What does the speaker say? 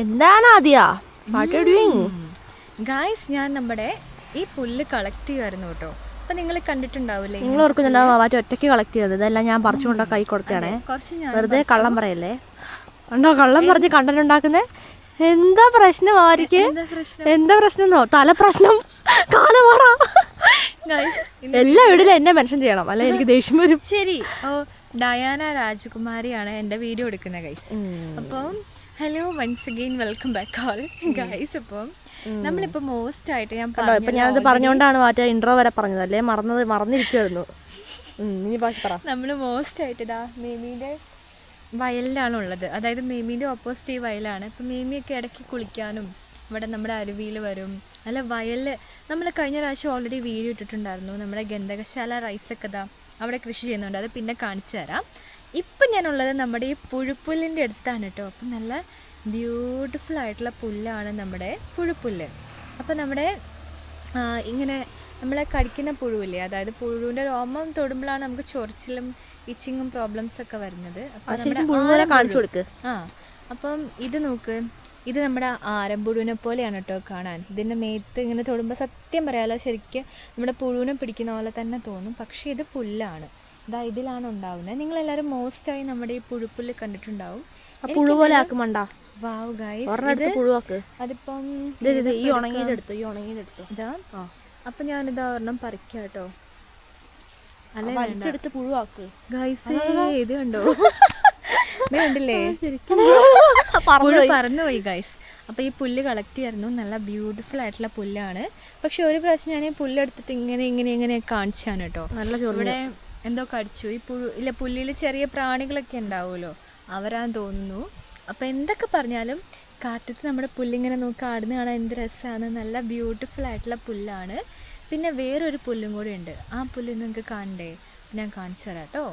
എന്താണ് ആദ്യ ഗായ്സ്, ഞാൻ നമ്മുടെ ഈ പുല്ല് കളക്ട് ചെയ്യുമായിരുന്നു കേട്ടോ. അപ്പൊ നിങ്ങൾ കണ്ടിട്ടുണ്ടാവില്ലേ? നിങ്ങൾ ഓർക്കുന്നുണ്ടാവും മാറ്റി ഒറ്റയ്ക്ക് കളക്ട് ചെയ്തത്. ഇതെല്ലാം ഞാൻ പറിച്ചുകൊണ്ടോ കൈ കൊടുക്കുകയാണേ. വെറുതെ കള്ളം പറയല്ലേ. ഉണ്ടോ കള്ളം പറഞ്ഞ് കണ്ടന്റ് ഉണ്ടാക്കുന്നേ? എന്താ പ്രശ്നം ആർക്ക്? എന്താ പ്രശ്നം? തല പ്രശ്നം, കാലമാടാ. എല്ലാ വീട്ടിലും എന്നെ മെൻഷൻ ചെയ്യണം, അല്ലെ എനിക്ക് ദേഷ്യം വരും. ശരി. ഡയാന രാജകുമാരിയാണ് എൻ്റെ വീഡിയോ എടുക്കുന്നത് ഗൈസ്. അപ്പം hello, once again welcome back all guys. അപ്പം നമ്മളിപ്പോ മോസ്റ്റ് ആയിട്ട് ഞാനത് പറഞ്ഞുകൊണ്ടാണ് മറ്റേ ഇൻട്രോ വരെ പറഞ്ഞത്, അല്ലേ മറന്നിരിക്കുമായിരുന്നു. നമ്മൾ മോസ്റ്റ് ആയിട്ട് ഇതാ മേമീൻ്റെ വയലിലാണ് ഉള്ളത്. അതായത് മേമീൻ്റെ ഓപ്പോസിറ്റ് വയലാണ്. ഇപ്പം മേമിയൊക്കെ ഇടയ്ക്ക് കുളിക്കാനും ഇവിടെ നമ്മുടെ അരുവിയിൽ വരും. അല്ല വയലിൽ നമ്മൾ കഴിഞ്ഞ പ്രാവശ്യം ഓൾറെഡി വീഡിയോ ഇട്ടിട്ടുണ്ടായിരുന്നു. നമ്മുടെ ഗന്ധകശാല റൈസൊക്കെ ഇതാ അവിടെ കൃഷി ചെയ്യുന്നുണ്ട്. അത് പിന്നെ കാണിച്ചു തരാം. ഇപ്പം ഞാനുള്ളത് നമ്മുടെ ഈ പുഴുപ്പുല്ലിൻ്റെ അടുത്താണ് കേട്ടോ. അപ്പം നല്ല ബ്യൂട്ടിഫുൾ ആയിട്ടുള്ള പുല്ലാണ് നമ്മുടെ പുഴുപ്പുല്ല്. അപ്പം നമ്മുടെ ഇങ്ങനെ നമ്മളെ കടിക്കുന്ന പുഴുവില്ലേ, അതായത് പുഴുവിൻ്റെ രോമം തൊടുമ്പോഴാണ് നമുക്ക് ചൊറിച്ചിലും ഇച്ചിങ്ങും പ്രോബ്ലംസ് ഒക്കെ വരുന്നത്. അപ്പം ഇത് നോക്ക്, ഇത് നമ്മുടെ ആരമ്പുഴുവിനെ പോലെയാണ് കേട്ടോ കാണാൻ. ഇതിൻ്റെ മേത്ത് ഇങ്ങനെ തൊടുമ്പോൾ സത്യം പറയാലോ ശരിക്കും നമ്മുടെ പുഴുവിനെ പിടിക്കുന്ന പോലെ തന്നെ തോന്നും. പക്ഷേ ഇത് പുല്ലാണ്, ഇതാ ഇതിലാണ് ഉണ്ടാവുന്നത്. നിങ്ങളെല്ലാവരും മോസ്റ്റായി നമ്മുടെ ഈ പുഴുപ്പുല്ല് കണ്ടിട്ടുണ്ടാവും. പുഴു പോലെ ആക്കുമണ്ടാ. വാവ് ഗൈസ്, അതിപ്പം ഇതാ. അപ്പം ഞാനിതാ ഒരെണ്ണം പറിക്കാം കേട്ടോ. വലിച്ചെടുത്ത് പുഴുവാക്ക് ഗൈസ്. ഇത് കണ്ടോ, ഇത് കണ്ടില്ലേ, പുഴു പറന്നുപോയി ഗൈസ്. അപ്പോൾ ഈ പുല്ല് കളക്ട് ചെയ്യായിരുന്നു. നല്ല ബ്യൂട്ടിഫുൾ ആയിട്ടുള്ള പുല്ലാണ്. പക്ഷെ ഒരു പ്രാവശ്യം ഞാൻ ഈ പുല്ലെടുത്തിട്ട് ഇങ്ങനെ കാണിച്ചാണ് കേട്ടോ. ഇവിടെ എന്തോ കടിച്ചു. ഈ പുല്ലിൽ ചെറിയ പ്രാണികളൊക്കെ ഉണ്ടാവുമല്ലോ, അവരാന്ന് തോന്നുന്നു. അപ്പോൾ എന്തൊക്കെ പറഞ്ഞാലും കാറ്റത്ത് നമ്മുടെ പുല്ലിങ്ങനെ നോക്കി ആടുന്ന കാണാൻ എന്ത് രസമാണ്. നല്ല ബ്യൂട്ടിഫുൾ ആയിട്ടുള്ള പുല്ലാണ്. പിന്നെ വേറൊരു പുല്ലും കൂടെ ഉണ്ട്. ആ പുല്ല് നിങ്ങൾക്ക് കാണണ്ടേ? ഞാൻ കാണിച്ചു തരാം കേട്ടോ.